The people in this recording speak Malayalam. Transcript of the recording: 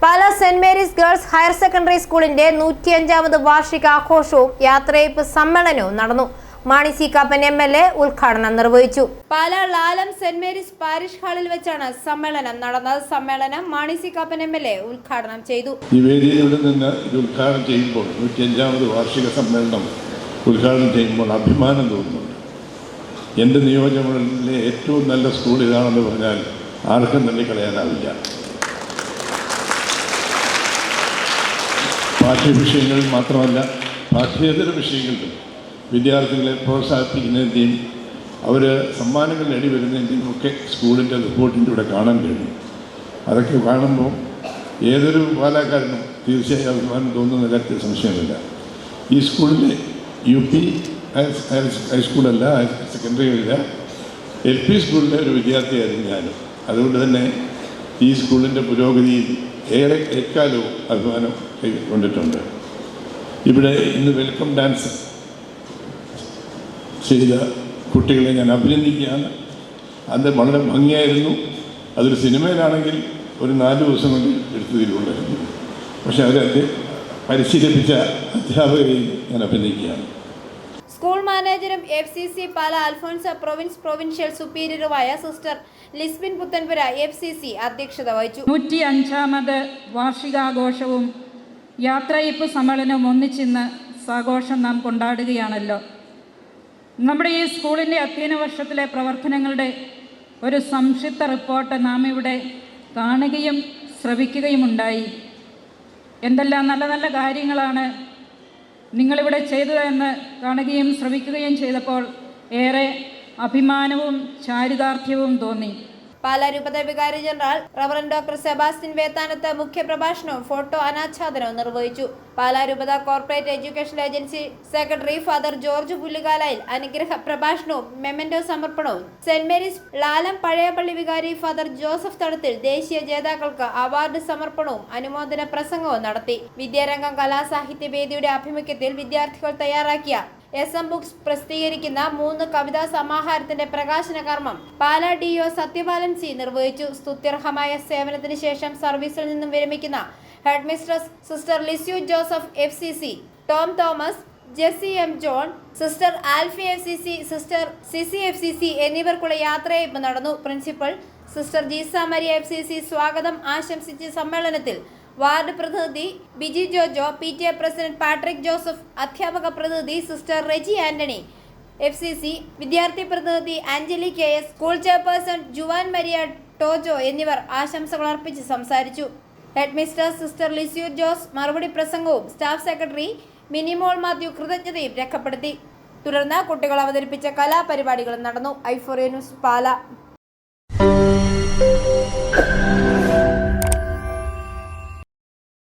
പാല saint Mary's girls higher secondary സ്കൂളിന്റെ 105ാമത് വാർഷികാഘോഷവും യാത്രയയപ്പ് സമ്മേളനവും നടന്നു. മാണി സി കാപ്പൻ MLA ഉദ്ഘാടനം നിർവഹിച്ചു. പാല ലാലം സെന്റ് മേരീസ് പാരിഷ് ഹാളിൽ വെച്ചാണ് സമ്മേളനം നടന്നത്. സമ്മേളനം മാണി സി കാപ്പൻ MLA ഉദ്ഘാടനം ചെയ്തു. ഈ വേദിയിൽ നിന്ന് ഇത് ഉദ്ഘാടനം ചെയ്യുമ്പോൾ 105ാമത് വാർഷിക സമ്മേളനം ഉദ്ഘാടനം ചെയ്യുമ്പോൾ അഭിമാനം തോന്നുന്നുണ്ട്. എൻ്റെ നിയോജകമണ്ഡലത്തിലെ ഏറ്റവും നല്ല സ്കൂൾ ഇതാണെന്ന് പറഞ്ഞാൽ ആർക്കും തള്ളിക്കളയാനാവില്ല. പാഠ്യവിഷയങ്ങളിൽ മാത്രമല്ല, പാഠ്യേതര വിഷയങ്ങളിലും വിദ്യാർത്ഥികളെ പ്രോത്സാഹിപ്പിക്കുന്നതിൻ്റെയും അവർ സമ്മാനങ്ങൾ നേടി വരുന്നതിൻ്റെയും ഒക്കെ സ്കൂളിൻ്റെ റിപ്പോർട്ടിൻ്റെ ഇവിടെ കാണാൻ കഴിയും. അതൊക്കെ കാണുമ്പോൾ ഏതൊരു പാലക്കാരനും തീർച്ചയായും അഭിമാനം തോന്നുന്ന കാര്യത്തിൽ സംശയമില്ല. ഈ സ്കൂളിലെ UP ഹൈസ്കൂളല്ല, ഹയർ സെക്കൻഡറിയില്ല, LP സ്കൂളിലെ ഒരു വിദ്യാർത്ഥിയായിരുന്നു ഞാനും. അതുകൊണ്ട് തന്നെ ഈ സ്കൂളിൻ്റെ പുരോഗതിയിൽ ഏറെ എക്കാലവും അഭിമാനം കൊണ്ടിട്ടുണ്ട്. ഇവിടെ ഇന്ന് വെൽക്കം ഡാൻസ് ചെയ്ത കുട്ടികളെ ഞാൻ അഭിനന്ദിക്കുകയാണ്. അത് വളരെ ഭംഗിയായിരുന്നു. അതൊരു സിനിമയിലാണെങ്കിൽ ഒരു 4 ദിവസം കൊണ്ട് എടുത്തതിലുള്ളായിരുന്നു. പക്ഷെ അവരെ പരിശീലിപ്പിച്ച അധ്യാപകരെയും ഞാൻ അഭിനന്ദിക്കുകയാണ്. സ്കൂൾ മാനേജരും FCC പാല അൽഫോൻസ പ്രൊവിൻഷ്യൽ സുപ്പീരിയറുമായ സിസ്റ്റർ ലിസ്ബിൻ പുത്തൻപുര FCC അധ്യക്ഷത വഹിച്ചു. 105ാമത് വാർഷികാഘോഷവും യാത്രയയപ്പ് സമ്മേളനവും ഒന്നിച്ചിന്ന് സാഘോഷം നാം കൊണ്ടാടുകയാണല്ലോ. നമ്മുടെ ഈ സ്കൂളിൻ്റെ അധ്യയന വർഷത്തിലെ പ്രവർത്തനങ്ങളുടെ ഒരു സംക്ഷിപ്ത റിപ്പോർട്ട് നാം ഇവിടെ കാണുകയും ശ്രവിക്കുകയുമുണ്ടായി. എന്തെല്ലാം നല്ല നല്ല കാര്യങ്ങളാണ് നിങ്ങളിവിടെ ചെയ്തതെന്ന് കാണുകയും ശ്രവിക്കുകയും ചെയ്തപ്പോൾ ഏറെ അഭിമാനവും ചാരിതാർത്ഥ്യവും തോന്നി. പാല രൂപത വികാരി general reverend doctor Sebastian Vethanath മുഖ്യപ്രഭാഷണവും ഫോട്ടോ അനാച്ഛാദനവും നിർവഹിച്ചു. പാല രൂപത corporate education agency secretary father George Pullukalayil അനുഗ്രഹ പ്രഭാഷണവും മെമന്റോ സമർപ്പണവും, സെന്റ് മേരീസ് ലാലം പഴയപള്ളി വികാരി ഫാദർ ജോസഫ് തടത്തിൽ ദേശീയ ജേതാക്കൾക്ക് അവാർഡ് സമർപ്പണവും അനുമോദന പ്രസംഗവും നടത്തി. വിദ്യാരംഗം കലാസാഹിത്യ വേദിയുടെ ആഭിമുഖ്യത്തിൽ വിദ്യാർത്ഥികൾ തയ്യാറാക്കിയ SM ബുക്സ് പ്രസിദ്ധീകരിക്കുന്ന 3 കവിതാ സമാഹാരത്തിന്റെ പ്രകാശന കർമ്മം പാല DO സത്യപാലൻ C നിർവഹിച്ചു. സ്തുത്യർഹമായ സേവനത്തിന് ശേഷം സർവീസിൽ നിന്നും വിരമിക്കുന്ന headmistress sister Lisieux Joseph FCC, Tom Thomas, Jessy M John, sister Alphy FCC, sister Sisi FCC എന്നിവർക്കുള്ള യാത്രയയപ്പ് നടന്നു. Principal sister Jeesa Maria FCC സ്വാഗതം ആശംസിച്ച സമ്മേളനത്തിൽ വാർഡ് പ്രതിനിധി Biji Jojo, PTA president Patrick Joseph, അധ്യാപക പ്രതിനിധി സിസ്റ്റർ റെജി ആന്റണി FCC, വിദ്യാർത്ഥി പ്രതിനിധി Angeli KS, school chairperson Juan Maria Tojo എന്നിവർ ആശംസകൾ അർപ്പിച്ച് സംസാരിച്ചു. Head mister sister Lisieux Jose മറുപടി പ്രസംഗവും സ്റ്റാഫ് സെക്രട്ടറി മിനിമോൾ മാത്യു കൃതജ്ഞതയും രേഖപ്പെടുത്തി. തുടർന്ന് കുട്ടികൾ അവതരിപ്പിച്ച കലാപരിപാടികളും നടന്നു. i4A ന്യൂസ് പാല.